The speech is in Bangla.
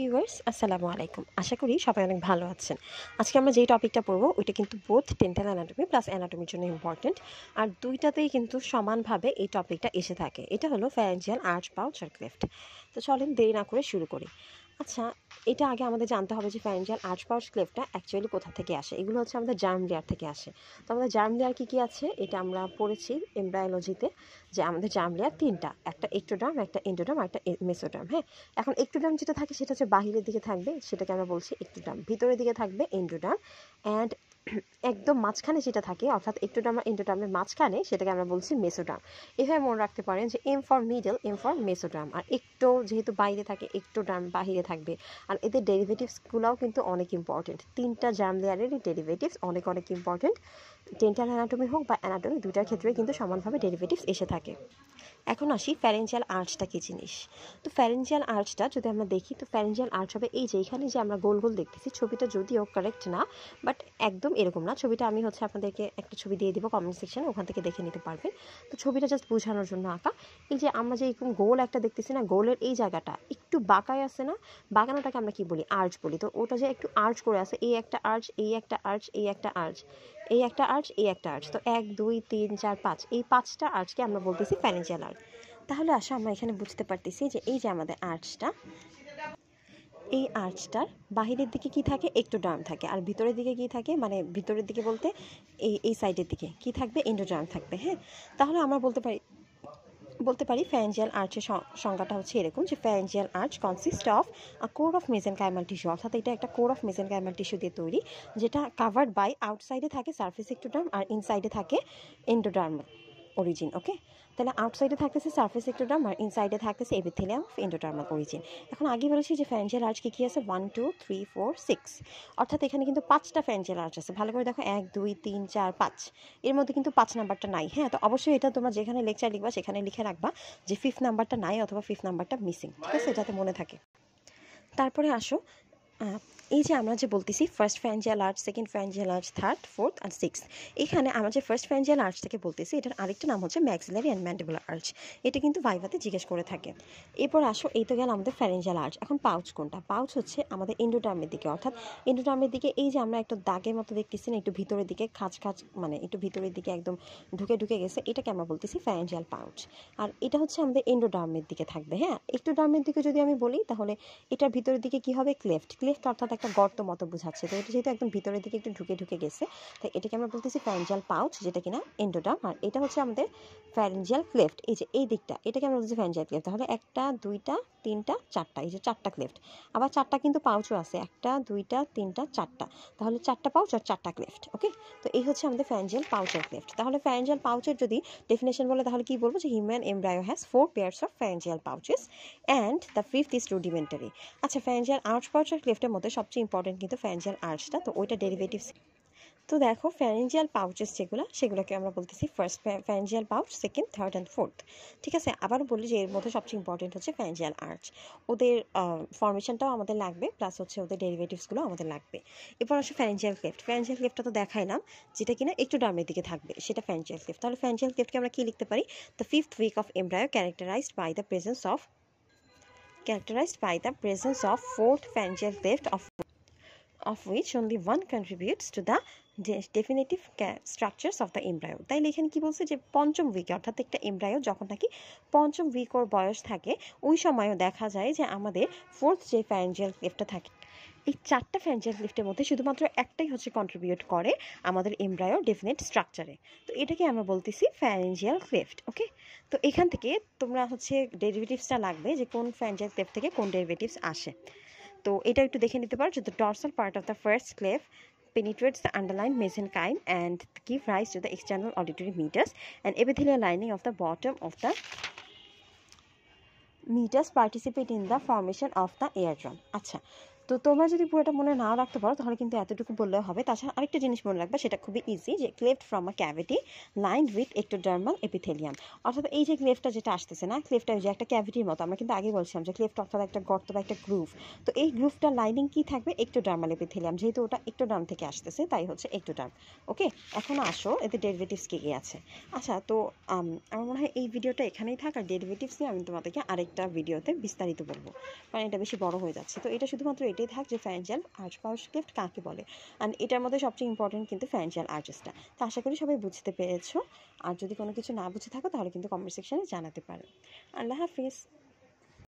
ভিউয়ার্স আসসালামু আলাইকুম। আশা করি সবাই অনেক ভালো আছেন। আজকে আমরা যেই টপিকটা পড়বো ওইটা কিন্তু বোথ ডেন্টাল অ্যানাটমি প্লাস অ্যানাটমির জন্য ইম্পর্টেন্ট। আর দুইটাতেই কিন্তু সমানভাবে এই টপিকটা এসে থাকে। এটা হলো ফ্যারেঞ্জিয়াল আর্চ পাউচ আর ক্লেফট। তো চলেন দেরি না করে শুরু করি। আচ্ছা, এটা আগে আমাদের জানতে হবে যে ফ্যারেঞ্জিয়াল আর্চ পাউচ ক্লেফটটা অ্যাকচুয়ালি কোথা থেকে আসে। এগুলো হচ্ছে আমাদের জার্ম লেয়ার থেকে আসে। তো আমাদের জার্ম লেয়ার কী কী আছে এটা আমরা পড়েছি এমব্রায়োলজিতে, যে আমাদের জার্ম লেয়ার তিনটা, একটা এক্টোডার্ম, একটা এন্ডোডার্ম আর একটা মেসোডার্ম। হ্যাঁ, এখন এক্টোডার্ম যেটা থাকে সেটা হচ্ছে বাহিরের দিকে থাকবে, সেটাকে আমরা বলছি এক্টোডার্ম। ভিতরের দিকে থাকবে এন্ডোডার্ম। অ্যান্ড একদম মাঝখানে যেটা থাকে অর্থাৎ এক্টোডার্ম আর এন্ডোডার্মের মাঝখানে সেটাকে আমরা বলছি মেসোডার্ম। এভাবে মনে রাখতে পারেন যে M for middle, M for mesoderm. আর একটো যেহেতু বাইরে থাকে, এক্টোডার্ম বাহিরে থাকবে। আর এদের ডেরিভেটিভসগুলোও কিন্তু অনেক ইম্পর্টেন্ট। তিনটা জার্ম লেয়ারেরই ডেরিভেটিভস অনেক অনেক ইম্পর্টেন্ট। ডেন্টাল অ্যানাটমি হোক বা অ্যানাটমি, দুইটার ক্ষেত্রে কিন্তু সমানভাবে ডেরিভেটিভস এসে থাকে। এখন আসি ফ্যারেঞ্জিয়াল আর্চটা কী জিনিস। তো ফ্যারেঞ্জিয়াল আর্চটা যদি আমরা দেখি, তো ফ্যারেঞ্জিয়াল আর্চ হবে এই যে এখানে যে আমরা গোল গোল দেখতেছি, ছবিটা যদিও কারেক্ট না, বাট একদম এরকম না। ছবিটা আমি হচ্ছে আপনাদেরকে একটা ছবি দিয়ে দিব কমেন্ট সেকশনে, ওখান থেকে দেখে নিতে পারবেন। তো ছবিটা জাস্ট বোঝানোর জন্য আঁকা। এই যে আমরা যে এরকম গোল একটা দেখতেছি না, গোলের এই জায়গাটা একটু বাঁকায় আছে না, বাঁকানোটাকে আমরা কি বলি? আর্চ বলি। তো ওটা যে একটু আর্চ করে আছে, এই একটা আর্চ, এই একটা আর্চ, এই একটা আর্চ, এই একটা আর্চ, এই একটা আর্চ, তো 1 2 3 4 5, এই 5টা আর্চকে আমরা বলতেছি ফ্যারেঞ্জিয়াল আর্চ। তাহলে আসো আমরা এখানে বুঝতে পারতেছি যে এই যে আমাদের আর্চটা, এই আর্চটার বাহিরের দিকে কি থাকে? এক্টোডার্ম থাকে। আর ভিতরের দিকে কি থাকে, মানে ভিতরের দিকে বলতে এই সাইডের দিকে কি থাকবে? এন্ডোডার্ম থাকবে। হ্যাঁ, তাহলে আমরা বলতে পারি ফ্যারেঞ্জিয়াল আর্চের সংজ্ঞাটা হচ্ছে এরকম, যে pharyngeal arch consist of a core of mesenchymal tissue, অর্থাৎ এটা একটা কোর অফ মেসেনকাইমাল টিস্যু দিয়ে তৈরি, যেটা কাভার্ড বাই আউটসাইডে থাকে সারফেস এক্টোডার্ম আর ইনসাইডে থাকে এন্ডোডার্ম অরিজিন। ওকে, তাহলে আউটসাইডে থাকতেছে সারফেস এক্টোডার্ম আর ইনসাইডে থাকতেছে এপিথেলিয়াম অফ এন্ডোডার্মাল অরিজিন। এখন আগে বলেছি যে ফ্যারেঞ্জিয়াল আর্চ কী আছে? 1 2 3 4 6, অর্থাৎ এখানে কিন্তু 5টা ফ্যারেঞ্জিয়াল আর্চ আছে। ভালো করে দেখো, 1 2 3 4 5, এর মধ্যে কিন্তু 5 নাম্বারটা নাই। হ্যাঁ, তো অবশ্যই এটা তোমরা যেখানে লেকচার লিখবা সেখানে লিখে রাখবা যে 5th নাম্বারটা নাই অথবা 5th নাম্বারটা মিসিং, ঠিক আছে, যাতে মনে থাকে। তারপরে আসো, এই যে আমরা যে বলতেছি first pharyngeal arch, second pharyngeal arch, third, fourth and sixth, এখানে আমরা যে ফার্স্ট ফ্যারেঞ্জিয়াল আর্চ থেকে বলতেছি এটার আরেকটা নাম হচ্ছে ম্যাক্সিলারি অ্যান্ড ম্যান্ডিবুলার আর্চ। এটা কিন্তু ভাইভাতে জিজ্ঞেস করে থাকে। এরপর আসো, এই তো গেল আমাদের ফ্যারেঞ্জিয়াল আর্চ। এখন পাউচ কোনটা? পাউচ হচ্ছে আমাদের এন্ডোডার্মের দিকে, অর্থাৎ এন্ডোডার্মের দিকে এই যে আমরা একটা দাগের মতো দেখতেছি না, একটু ভিতরের দিকে খাঁজ, মানে একটু ভিতরের দিকে একদম ঢুকে গেছে, এটাকে আমরা বলতেছি ফ্যারেঞ্জিয়াল পাউচ। আর এটা হচ্ছে আমাদের এন্ডোডার্মের দিকে থাকবে। হ্যাঁ, এক্টোডার্মের দিকে যদি আমি বলি তাহলে এটার ভিতরের দিকে কি হবে? ক্লেফট। ক্লেফট অর্থাৎ একটা গর্ত মতো বোঝাচ্ছে। তো এটা যেহেতু একদম ভিতরের দিকে একটু ঢুকে গেছে, তাই এটাকে আমরা বলতেছি ফ্যারেঞ্জিয়াল পাউচ, যেটা কিনা এন্ডোডার্ম। আর এটা হচ্ছে আমাদের ফ্যারেঞ্জিয়াল ক্লেফট, এই যে এই দিকটা, এটাকে আমরা বলতেছি ফ্যারেঞ্জিয়াল ক্লেফট। তাহলে 1টা 2টা 3টা 4টা, এই যে 4টা ক্লেফট। আবার 4টা কিন্তু পাউচও আছে, 1টা 2টা 3টা 4টা, তাহলে 4টা পাউচ আর 4টা ক্লেফট। ওকে, তো এই হচ্ছে আমাদের ফ্যারেঞ্জিয়াল পাউচ আর ক্লেফট। তাহলে ফ্যারেঞ্জিয়াল পাউচের যদি ডেফিনেশন বলে তাহলে কি বলবো? যে human embryo has 4 pairs of pharyngeal pouches and the 5th is rudimentary. আচ্ছা, ফ্যারেঞ্জিয়াল আর্চ পাউচ আর ক্লেফটের মধ্যে সবচেয়ে ইম্পর্টেন্ট কিন্তু ফ্যারেঞ্জিয়াল আর্চটা, তো ওইটা ডেরিভেটিভস। তো দেখো, ফ্যারেঞ্জিয়াল পাউচেস সেগুলোকে আমরা বলতেছি first pharyngeal pouch, second, third and fourth. ঠিক আছে, আবারও বলি যে এর মধ্যে সবচেয়ে ইম্পর্টেন্ট হচ্ছে ফ্যারেঞ্জিয়াল আর্চ। ওদের ফর্মেশনটাও আমাদের লাগবে, প্লাস হচ্ছে ওদের ডেরিভেটিভসগুলো আমাদের লাগবে। এরপর আসে ফ্যারেঞ্জিয়াল ক্লেফট। ফ্যারেঞ্জিয়াল ক্লেফটটা তো দেখাইলাম, যেটা কিনা এক্টোডার্মের দিকে থাকবে, সেটা ফ্যারেঞ্জিয়াল ক্লেফট। তাহলে ফ্যারেঞ্জিয়াল ক্লেফটকে আমরা কি লিখতে পারি? The 5th week of embryo characterized by the presence of 4th pharyngeal cleft of which only one contributes to the definitive structures of the embryo. তাইলে এখানে কি বলছে? যে পঞ্চম উইকে, অর্থাৎ একটা এমব্রায়ো যখন নাকি পঞ্চম উইক ওর বয়স থাকে, ওই সময়ও দেখা যায় যে আমাদের 4th যে ফ্যারেঞ্জিয়াল ক্লেফটটা থাকে, এই 4টা ফ্যারেঞ্জিয়াল ক্লেফটের মধ্যে শুধুমাত্র একটাই হচ্ছে কন্ট্রিবিউট করে আমাদের এমব্রায়ো ডেফিনেট স্ট্রাকচারে। তো এটাকে আমরা বলতেছি ফ্যারেঞ্জিয়াল ক্লেফট। ওকে, তো এখান থেকে তোমরা হচ্ছে ডেরিভেটিভসটা লাগবে, যে কোন ফ্যারেঞ্জিয়াল ক্লেফট থেকে কোন ডেরিভেটিভস আসে। তো এটা একটু দেখে নিতে পারো, যে the dorsal part of the first cleft penetrates the underlying mesenchyme and give rise to the external auditory meatus, and epithelial lining of the bottom of the meatus participate in the formation of the eardrum. আচ্ছা, তো তোমরা যদি পুরোটা মনে নাও রাখতে পারো তাহলে কিন্তু এতটুকু বললেও হবে। তাছাড়া আরেকটা জিনিস মনে রাখবা, সেটা খুবই ইজি, যে cleft from a cavity lined with ectodermal epithelium. অর্থাৎ এই যে ক্লেফটটা যেটা আসতেছে না, ক্লেফটটা যে একটা ক্যাভিটির মতো, আমরা কিন্তু আগে বলছিলাম যে ক্লেফট অর্থাৎ একটা গর্ত বা একটা গ্রুভ। তো এই গ্রুভটার লাইনিং কি থাকবে? এক্টোডার্মাল এপিথেলিয়াম, যেহেতু ওটা এক্টোডার্ম থেকে আসতেছে তাই হচ্ছে এক্টোডার্ম। ওকে, এখন আসো এতে ডেরিভেটিভস কী কী আছে। আচ্ছা, তো আমার মনে হয় এই ভিডিওটা এখানেই থাক, আর ডেরিভেটিভস নিয়ে আমি তোমাদেরকে আরেকটা ভিডিওতে বিস্তারিত বলবো, কারণ এটা বেশি বড় হয়ে যাচ্ছে। তো এটা শুধুমাত্র এটাই থাক যে ফ্যারেঞ্জিয়াল আর্চ পাউচ ক্লেফট কাকে বলে, অ্যান্ড এটার মধ্যে সবচেয়ে ইম্পর্টেন্ট কিন্তু ফ্যারেঞ্জিয়াল আর্চেসটা। তো আশা করি সবাই বুঝতে পেরেছো, আর যদি কোনো কিছু না বুঝে থাকো তাহলে কিন্তু কমেন্ট সেকশনে জানাতে পারো। আল্লাহ হাফিজ।